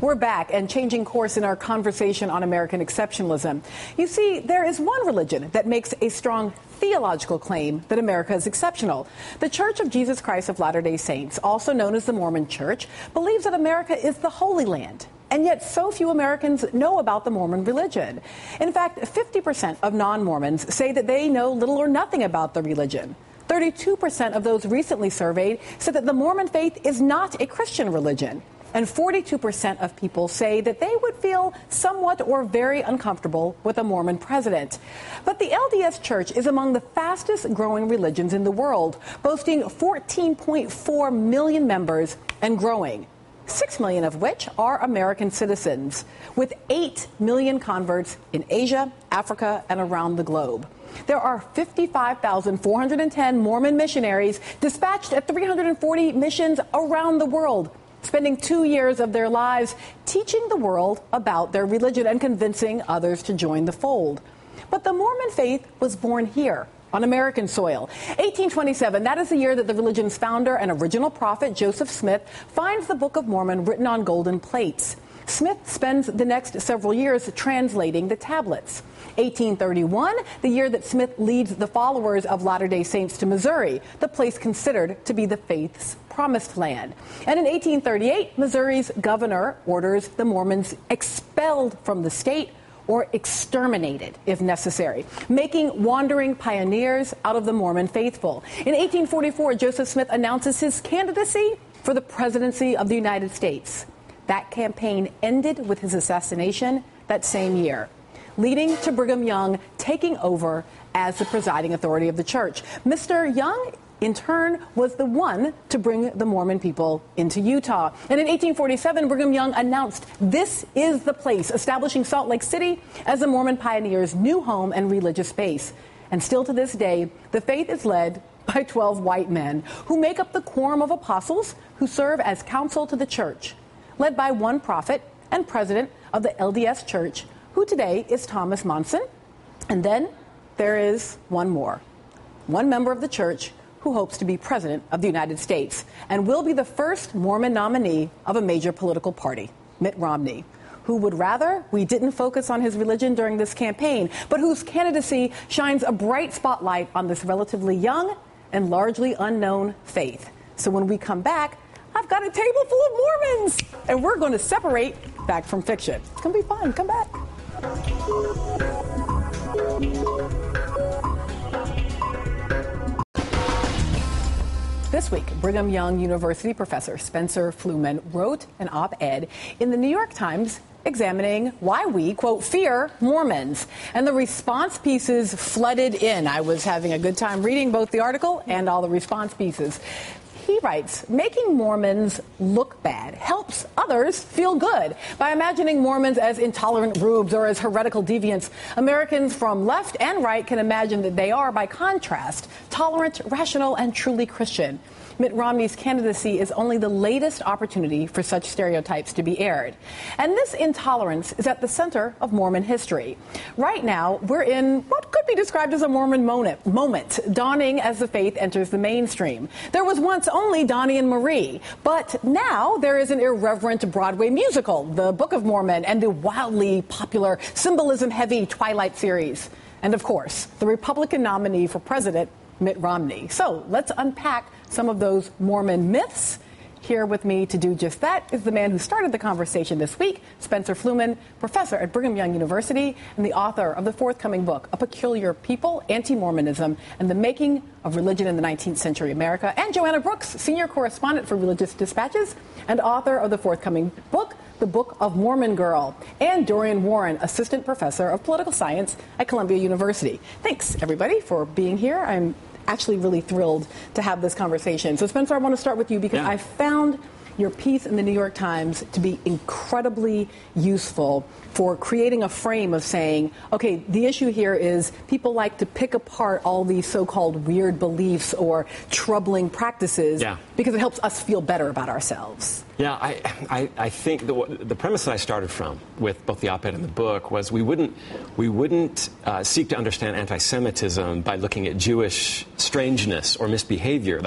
We're back and changing course in our conversation on American exceptionalism. You see, there is one religion that makes a strong theological claim that America is exceptional. The Church of Jesus Christ of Latter-day Saints, also known as the Mormon Church, believes that America is the Holy Land. And yet so few Americans know about the Mormon religion. In fact, 50% of non-Mormons say that they know little or nothing about the religion. 32% of those recently surveyed said that the Mormon faith is not a Christian religion. And 42% of people say that they would feel somewhat or very uncomfortable with a Mormon president. But the LDS Church is among the fastest growing religions in the world, boasting 14.4 million members and growing. 6 million of which are American citizens, with 8 million converts in Asia, Africa, and around the globe. There are 55,410 Mormon missionaries dispatched at 340 missions around the world, spending 2 years of their lives teaching the world about their religion and convincing others to join the fold. But the Mormon faith was born here, on American soil. 1827, that is the year that the religion's founder and original prophet, Joseph Smith, finds the Book of Mormon written on golden plates. Smith spends the next several years translating the tablets. 1831, the year that Smith leads the followers of Latter-day Saints to Missouri, the place considered to be the faith's promised land. And in 1838, Missouri's governor orders the Mormons expelled from the state or exterminated, if necessary, making wandering pioneers out of the Mormon faithful. In 1844, Joseph Smith announces his candidacy for the presidency of the United States. That campaign ended with his assassination that same year, leading to Brigham Young taking over as the presiding authority of the church. Mr. Young, in turn, was the one to bring the Mormon people into Utah. And in 1847, Brigham Young announced, "This is the place," establishing Salt Lake City as the Mormon pioneers' new home and religious base. And still to this day, the faith is led by 12 white men who make up the quorum of apostles who serve as counsel to the church, led by one prophet and president of the LDS Church, who today is Thomas Monson. And then there is one more, one member of the church who hopes to be president of the United States and will be the first Mormon nominee of a major political party, Mitt Romney, who would rather we didn't focus on his religion during this campaign, but whose candidacy shines a bright spotlight on this relatively young and largely unknown faith. So when we come back, I've got a table full of Mormons, and we're going to separate fact from fiction. It's going to be fun. Come back. This week, Brigham Young University professor Spencer Fluman wrote an op-ed in the New York Times examining why we, quote, fear Mormons. And the response pieces flooded in. I was having a good time reading both the article and all the response pieces. He writes, making Mormons look bad helps others feel good. By imagining Mormons as intolerant rubes or as heretical deviants, Americans from left and right can imagine that they are, by contrast, tolerant, rational, and truly Christian. Mitt Romney's candidacy is only the latest opportunity for such stereotypes to be aired. And this intolerance is at the center of Mormon history. Right now, we're in what could be described as a Mormon moment, dawning as the faith enters the mainstream. There was once only Donnie and Marie, but now there is an irreverent Broadway musical, The Book of Mormon, and the wildly popular, symbolism-heavy Twilight series. And of course, the Republican nominee for president, Mitt Romney. So let's unpack some of those Mormon myths. Here with me to do just that is the man who started the conversation this week, Spencer Fluman, professor at Brigham Young University and the author of the forthcoming book, A Peculiar People, Anti-Mormonism, and the Making of Religion in the 19th Century America, and Joanna Brooks, senior correspondent for Religious Dispatches and author of the forthcoming book, The Book of Mormon Girl, and Dorian Warren, assistant professor of political science at Columbia University. Thanks, everybody, for being here. I'm actually really thrilled to have this conversation. So, Spencer, I want to start with you because I found your piece in the New York Times to be incredibly useful for creating a frame of saying, okay, the issue here is people like to pick apart all these so-called weird beliefs or troubling practices because it helps us feel better about ourselves. Yeah, I think the premise that I started from with both the op-ed and the book was we wouldn't seek to understand anti-Semitism by looking at Jewish strangeness or misbehavior.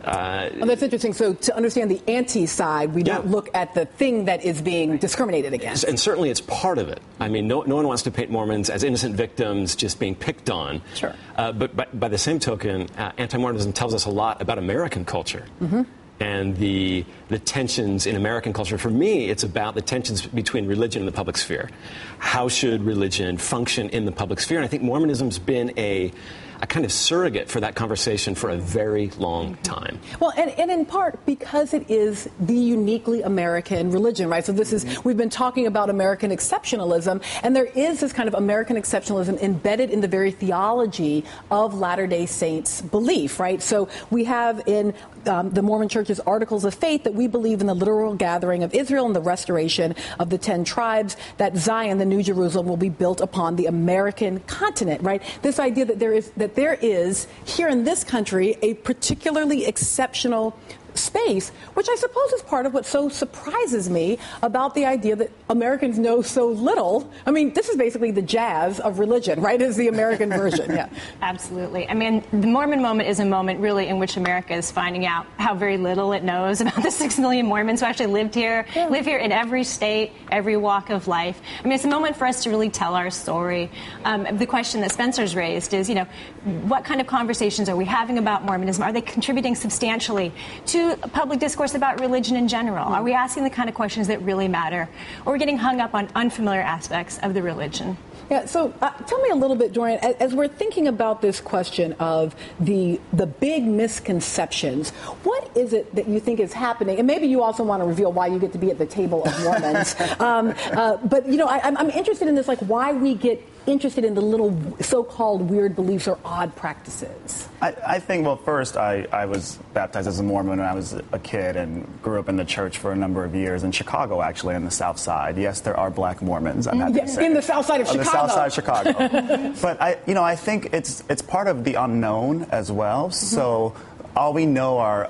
that's interesting. So to understand the anti-side, we don't look at the thing that is being discriminated against. And certainly it's part of it. I mean, no one wants to paint Mormons as innocent victims just being picked on. Sure. But by the same token, anti-Mormonism tells us a lot about American culture. Mm-hmm. And the tensions in American culture. For me, it's about the tensions between religion and the public sphere. How should religion function in the public sphere? And I think Mormonism's been a kind of surrogate for that conversation for a very long time. Well, and in part because it is the uniquely American religion, right? So this is, we've been talking about American exceptionalism, and there is this kind of American exceptionalism embedded in the very theology of Latter-day Saints belief, right? So we have in the Mormon Church's Articles of Faith that we believe in the literal gathering of Israel and the restoration of the 10 tribes, that Zion, the New Jerusalem, will be built upon the American continent, right? This idea that there is here in this country a particularly exceptional space, which I suppose is part of what so surprises me about the idea that Americans know so little. I mean, this is basically the jazz of religion, right? Is the American version. Yeah, absolutely. I mean, the Mormon moment is a moment really in which America is finding out how very little it knows about the 6 million Mormons who actually live here in every state, every walk of life. I mean, it's a moment for us to really tell our story. The question that Spencer's raised is, what kind of conversations are we having about Mormonism? Are they contributing substantially to public discourse about religion in general? Are we asking the kind of questions that really matter? Or are we getting hung up on unfamiliar aspects of the religion? Yeah, so tell me a little bit, Dorian, as we're thinking about this question of the big misconceptions, what is it that you think is happening? And maybe you also want to reveal why you get to be at the table of Mormons. But, I'm interested in this, like why we get interested in the little so-called weird beliefs or odd practices. I think, well, first, I was baptized as a Mormon when I was a kid and grew up in the church for a number of years in Chicago, actually, on the South Side. Yes, there are black Mormons. I'm happy to say. In the South Side of Chicago. On the South Side of Chicago. But I think it's part of the unknown as well. So all we know are,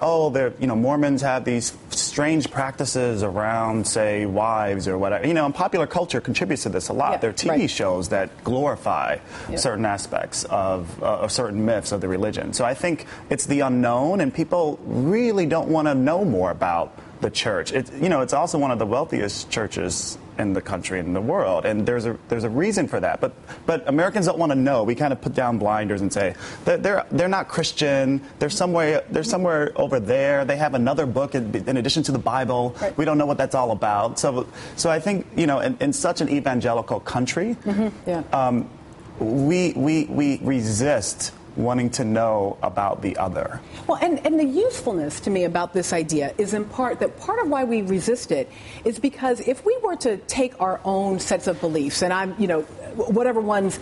Mormons have these strange practices around, say, wives or whatever. And popular culture contributes to this a lot. There are TV shows that glorify certain aspects of certain myths of the religion. So I think it's the unknown, and people really don't want to know more about the church. It's also one of the wealthiest churches in the country and in the world, and there's a reason for that. But Americans don't want to know. We kind of put down blinders and say they're not Christian. They're somewhere over there. They have another book in addition to the Bible. Right. We don't know what that's all about. So I think in such an evangelical country, we resist wanting to know about the other. Well, and the usefulness to me about this idea is in part that part of why we resist it is because if we were to take our own sets of beliefs, and whatever one's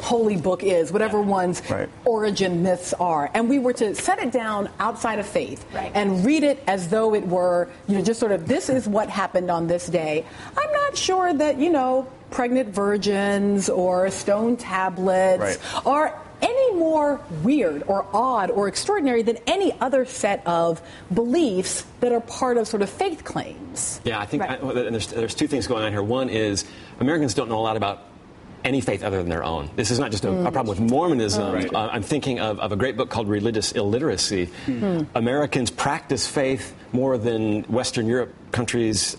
holy book is, whatever one's origin myths are, and we were to set it down outside of faith and read it as though it were, just sort of, this is what happened on this day, I'm not sure that, pregnant virgins or stone tablets are any more weird or odd or extraordinary than any other set of beliefs that are part of sort of faith claims. Yeah, I think there's two things going on here. One is Americans don't know a lot about any faith other than their own. This is not just a problem with Mormonism. I'm thinking of a great book called Religious Illiteracy. Americans practice faith more than Western Europe countries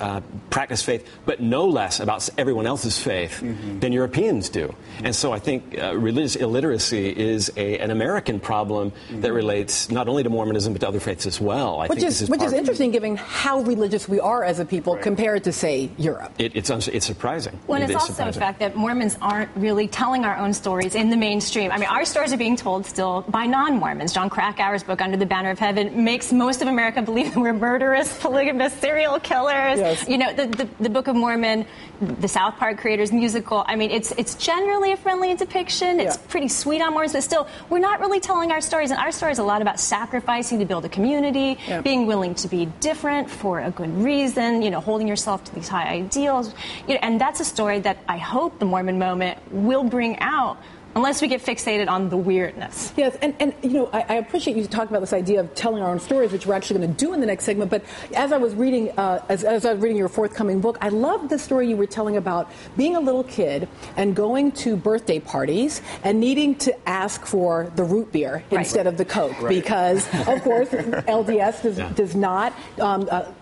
practice faith, but know less about everyone else's faith than Europeans do. And so I think religious illiteracy is an American problem that relates not only to Mormonism but to other faiths as well. Which is interesting given how religious we are as a people compared to, say, Europe. It's surprising. Well, it's also the fact that Mormons aren't really telling our own stories in the mainstream. I mean, our stories are being told still by non-Mormons. John Krakauer's book, Under the Banner of Heaven, makes most of America believe that we're murderous, polygamous, serial killers. Yes. The Book of Mormon, the South Park creators musical. I mean, it's generally a friendly depiction. It's pretty sweet on Mormons, but still, we're not really telling our stories. And our story is a lot about sacrificing to build a community, being willing to be different for a good reason, holding yourself to these high ideals. And that's a story that I hope the Mormon Moment will bring out unless we get fixated on the weirdness. Yes, and you know, I appreciate you talking about this idea of telling our own stories, which we're actually going to do in the next segment. But as I was reading, as I was reading your forthcoming book, I loved the story you were telling about being a little kid and going to birthday parties and needing to ask for the root beer instead of the Coke, because, of course, LDS does not.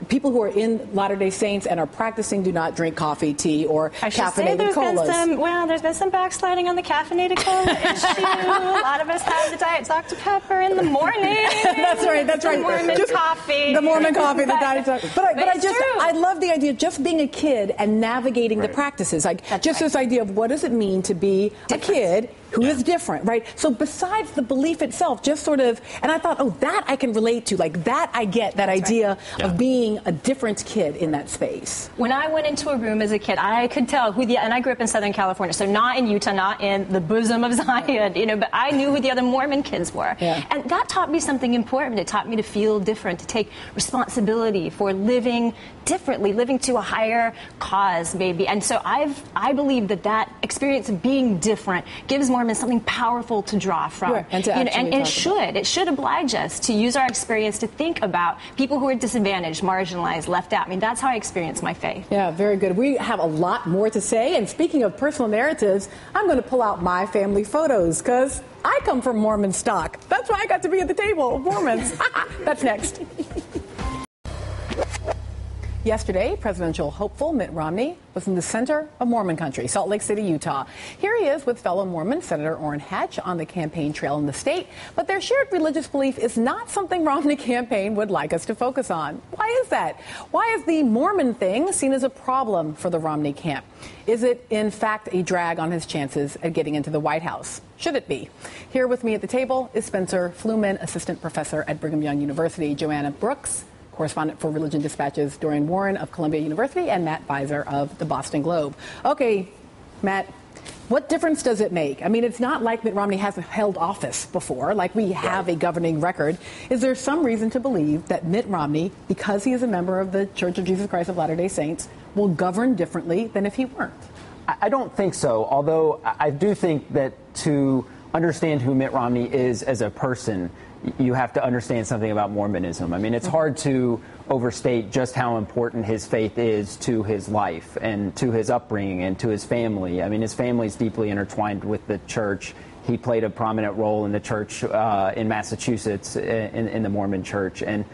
People who are in Latter-day Saints and are practicing do not drink coffee, tea, or caffeinated colas. There's been some backsliding on the caffeinated cola issue. A lot of us have the Diet Dr. Pepper in the morning. That's right. The Mormon coffee. The Mormon coffee, the Diet Dr. But I love the idea of just being a kid and navigating the practices. This idea of what does it mean to be a kid who is different, right? So besides the belief itself, just sort of, and I thought, oh, that I can relate to, like that I get, that idea of being a different kid in that space. When I went into a room as a kid, I could tell and I grew up in Southern California, so not in Utah, not in the bosom of Zion, but I knew who the other Mormon kids were. Yeah. And that taught me something important. It taught me to feel different, to take responsibility for living differently, living to a higher cause, maybe. And so I believe that experience of being different gives Mormons something powerful to draw from. Right. And to it should oblige us to use our experience to think about people who are disadvantaged, marginalized, left out. I mean, that's how I experience my faith. Yeah, very good. We have a lot more to say. And speaking of personal narratives, I'm going to pull out my family photos because I come from Mormon stock. That's why I got to be at the table of Mormons. That's next. Yesterday, presidential hopeful Mitt Romney was in the center of Mormon country, Salt Lake City, Utah. Here he is with fellow Mormon Senator Orrin Hatch on the campaign trail in the state. But their shared religious belief is not something Romney campaign would like us to focus on. Why is that? Why is the Mormon thing seen as a problem for the Romney camp? Is it, in fact, a drag on his chances at getting into the White House? Should it be? Here with me at the table is Spencer Fluman, assistant professor at Brigham Young University, Joanna Brooks, correspondent for Religion Dispatches, Dorian Warren of Columbia University, and Matt Beiser of the Boston Globe. Okay, Matt, what difference does it make? I mean, it's not like Mitt Romney hasn't held office before, like we have a governing record. Is there some reason to believe that Mitt Romney, because he is a member of the Church of Jesus Christ of Latter-day Saints, will govern differently than if he weren't? I don't think so, although I do think that to understand who Mitt Romney is as a person, you have to understand something about Mormonism. I mean, it's hard to overstate just how important his faith is to his life and to his upbringing and to his family. I mean, his family is deeply intertwined with the church. He played a prominent role in the church in Massachusetts, in the Mormon church. And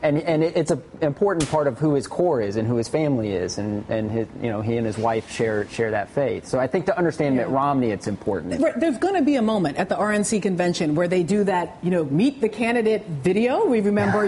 it's an important part of who his core is and who his family is, and his, he and his wife share that faith. So I think to understand Mitt Romney, it's important. There's going to be a moment at the RNC convention where they do that, meet the candidate video. We remember,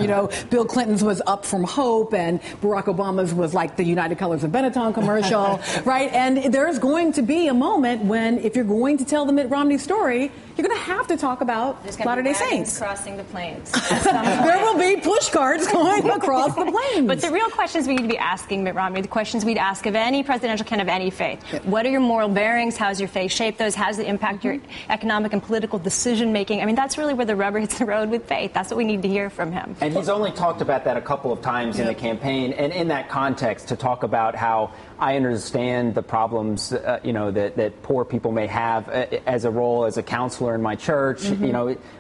Bill Clinton's was Up From Hope, and Barack Obama's was like the United Colors of Benetton commercial, right? And there's going to be a moment when, if you're going to tell the Mitt Romney story, you're going to have to talk about Latter-day Saints crossing the plains. There will be push carts going across the plains. But the real questions we need to be asking Mitt Romney, the questions we'd ask of any presidential candidate of any faith. What are your moral bearings? How does your faith shape those? How does it impact your economic and political decision making? I mean, that's really where the rubber hits the road with faith. That's what we need to hear from him. And he's only talked about that a couple of times in the campaign, and in that context, to talk about how I understand the problems, that poor people may have as a role as a counselor in my church,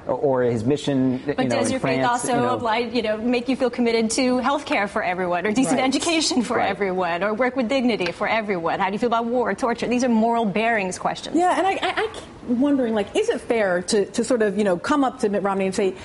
or his mission. But does your faith also make you feel committed to health care for everyone, or decent education for everyone, or work with dignity for everyone? How do you feel about war, torture? These are moral bearings questions. Yeah, and I keep wondering, is it fair to sort of, come up to Mitt Romney and say,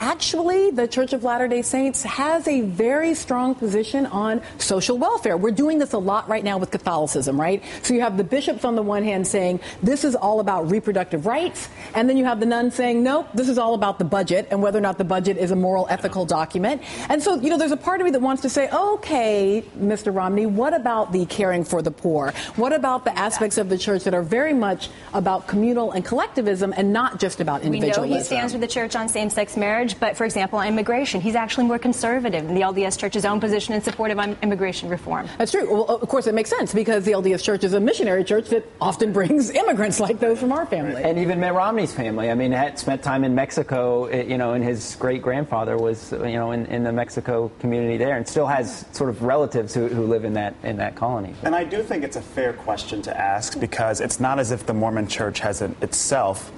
actually, the Church of Latter-day Saints has a very strong position on social welfare. We're doing this a lot right now with Catholicism, right? So you have the bishops on the one hand saying, this is all about reproductive rights, and then you have the nuns saying, nope, this is all about the budget and whether or not the budget is a moral, ethical document. And so, there's a part of me that wants to say, okay, Mr. Romney, what about the caring for the poor? What about the aspects of the church that are very much about communal and collectivism and not just about individualism? We know he stands with the church on same-sex marriage, but, for example, on immigration, he's actually more conservative than the LDS Church's own position in support of immigration reform. That's true. Well, of course, it makes sense because the LDS Church is a missionary church that often brings immigrants like those from our family. And even Mitt Romney's family. I mean, had spent time in Mexico, and his great-grandfather was was, in the Mexico community there, and still has sort of relatives who live in that colony. And I do think it's a fair question to ask, because it's not as if the Mormon Church has itself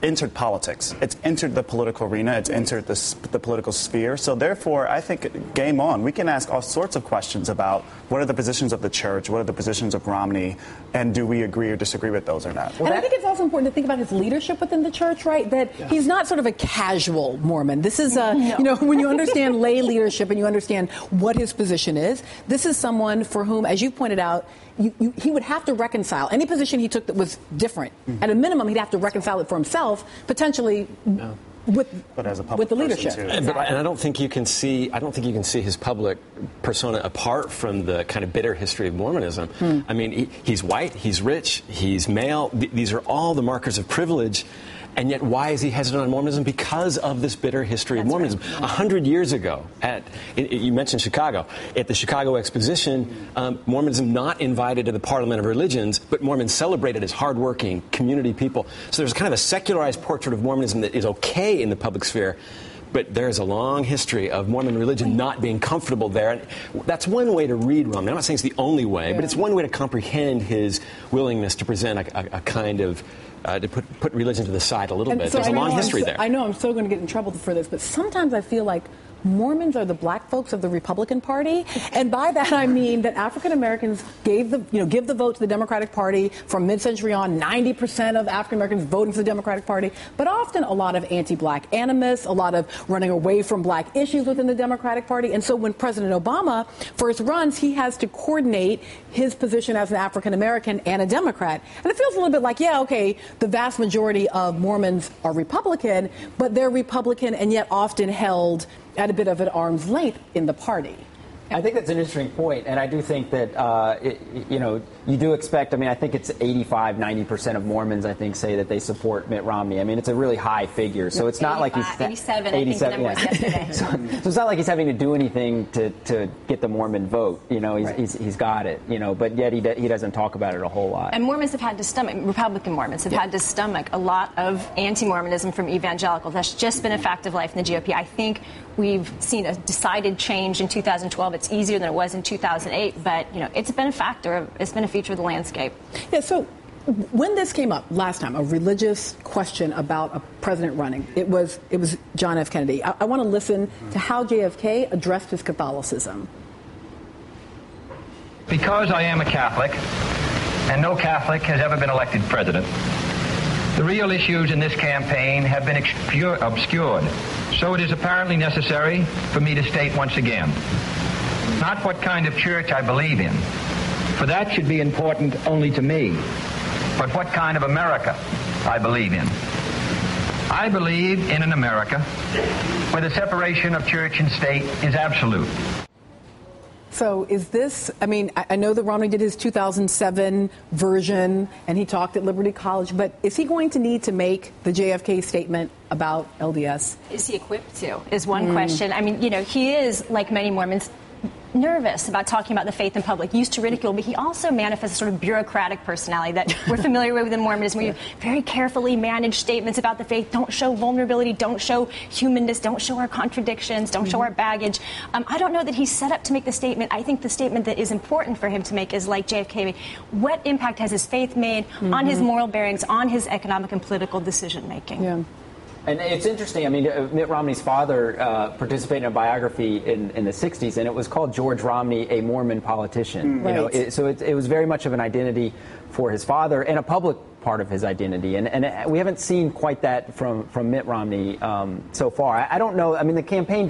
entered politics. It's entered the political arena. It's entered the political sphere. So therefore, I think game on. We can ask all sorts of questions about what are the positions of the church, what are the positions of Romney, and do we agree or disagree with those or not? And I think it's also important to think about his leadership within the church, right? That he's not sort of a casual Mormon. This is when you understand lay leadership and you understand what his position is, this is someone for whom, as you pointed out, he would have to reconcile any position he took that was different. At a minimum, he'd have to reconcile it for himself, potentially with the leadership. And I don't think you can see his public persona apart from the kind of bitter history of Mormonism. I mean, he's white, he's rich, he's male. These are all the markers of privilege. And yet, why is he hesitant on Mormonism? Because of this bitter history of Mormonism. 100 years ago, you mentioned Chicago, at the Chicago Exposition, Mormonism not invited to the Parliament of Religions, but Mormons celebrated as hardworking community people. So there's kind of a secularized portrait of Mormonism that is okay in the public sphere. But there's a long history of Mormon religion not being comfortable there. And that's one way to read Romney. I'm not saying it's the only way, but it's one way to comprehend his willingness to present a kind of to put religion to the side a little bit. So there's a long history there. I know I'm so going to get in trouble for this, but sometimes I feel like Mormons are the black folks of the Republican Party, and by that I mean that African Americans give the vote to the Democratic Party from mid-century on. 90% of African Americans voting for the Democratic Party, but often a lot of anti-black animus, a lot of running away from black issues within the Democratic Party. And so when President Obama first runs, he has to coordinate his position as an African American and a Democrat. And it feels a little bit like, the vast majority of Mormons are Republican, but they're Republican and yet often held at a bit of an arm's length in the party. I think that's an interesting point, and I do think that, you do expect, I think it's 85, 90% of Mormons, I think, say that they support Mitt Romney. I mean, it's a really high figure, so it's not like he's... 87, I think the number was yesterday. So it's not like he's having to do anything to get the Mormon vote. He's got it, but yet he doesn't talk about it a whole lot. And Mormons have had to stomach, Republican Mormons have had to stomach a lot of anti-Mormonism from evangelicals. That's just been a fact of life in the GOP. I think we've seen a decided change in 2012. It's easier than it was in 2008, but it's been a factor. It's been a feature of the landscape. Yeah. So when this came up last time, a religious question about a president running, it was John F. Kennedy. I want to listen to how JFK addressed his Catholicism. Because I am a Catholic, and no Catholic has ever been elected president, the real issues in this campaign have been obscured. So it is apparently necessary for me to state once again, not what kind of church I believe in, for that should be important only to me, but what kind of America I believe in. I believe in an America where the separation of church and state is absolute. So is this, I know that Romney did his 2007 version and he talked at Liberty College, but is he going to need to make the JFK statement about LDS? Is he equipped to, is one question. He is, like many Mormons, nervous about talking about the faith in public, used to ridicule, but he also manifests a sort of bureaucratic personality that we're familiar with in Mormonism, where you very carefully manage statements about the faith, don't show vulnerability, don't show humanness, don't show our contradictions, don't show our baggage. I don't know that he's set up to make the statement. I think the statement that is important for him to make is like JFK, what impact has his faith made on his moral bearings, on his economic and political decision making? Yeah. And it's interesting. Mitt Romney's father participated in a biography in the 60s, and it was called George Romney, a Mormon Politician. Right. So it was very much of an identity for his father and a public part of his identity. And we haven't seen quite that from Mitt Romney so far. I don't know. The campaign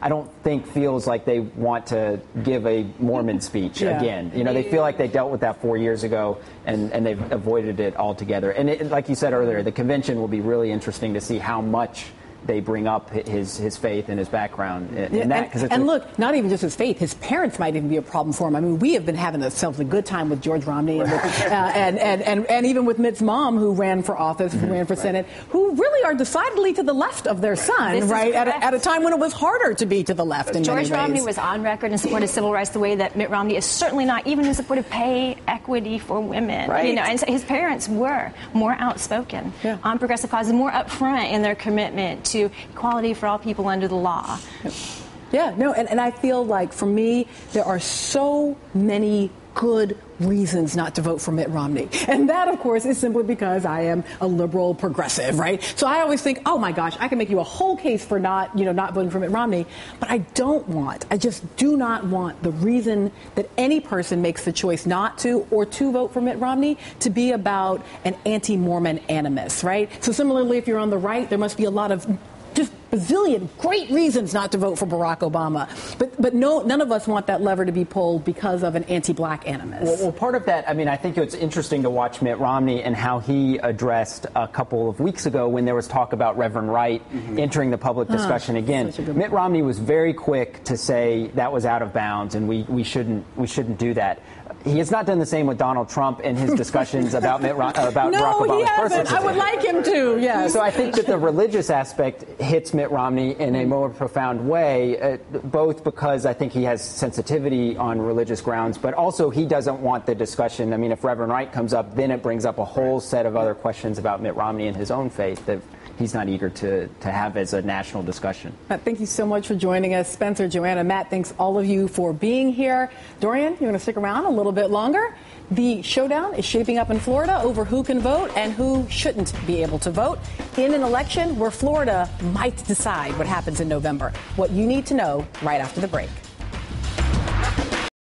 I don't think feels like they want to give a Mormon speech again. They feel like they dealt with that 4 years ago, and they've avoided it altogether. And like you said earlier, the convention will be really interesting to see how much they bring up his faith and his background in that. And look, not even just his faith, his parents might even be a problem for him. We have been having ourselves a good time with George Romney and even with Mitt's mom, who ran for office, who ran for Senate, who really are decidedly to the left of their son, right? At a time when it was harder to be to the left in many ways. George Romney was on record in support of civil rights the way that Mitt Romney is certainly not, even in support of pay equity for women. Right. And so his parents were more outspoken on progressive causes, more upfront in their commitment to equality for all people under the law. Yeah, no, and I feel like for me, there are so many good reasons not to vote for Mitt Romney. And that, of course, is simply because I am a liberal progressive, right? So I always think, oh my gosh, I can make you a whole case for not voting for Mitt Romney. But I just do not want the reason that any person makes the choice not to or to vote for Mitt Romney to be about an anti-Mormon animus, right? So similarly, if you're on the right, there must be a lot of just bazillion great reasons not to vote for Barack Obama. But no, none of us want that lever to be pulled because of an anti-black animus. Well, part of that, I mean, I think it's interesting to watch Mitt Romney and how he addressed a couple of weeks ago when there was talk about Reverend Wright entering the public discussion again. Mitt Romney was very quick to say that was out of bounds and we shouldn't do that. He has not done the same with Donald Trump in his discussions about Barack Obama's personal situation. I would like him to, yes. So I think that the religious aspect hits Mitt Romney in a more profound way, both because I think he has sensitivity on religious grounds, but also he doesn't want the discussion. I mean, if Reverend Wright comes up, then it brings up a whole set of other questions about Mitt Romney and his own faith that he's not eager to have as a national discussion. Thank you so much for joining us, Spencer, Joanna, Matt. Thanks all of you for being here. Dorian, you're going to stick around a little bit longer. The showdown is shaping up in Florida over who can vote and who shouldn't be able to vote in an election where Florida might decide what happens in November. What you need to know right after the break.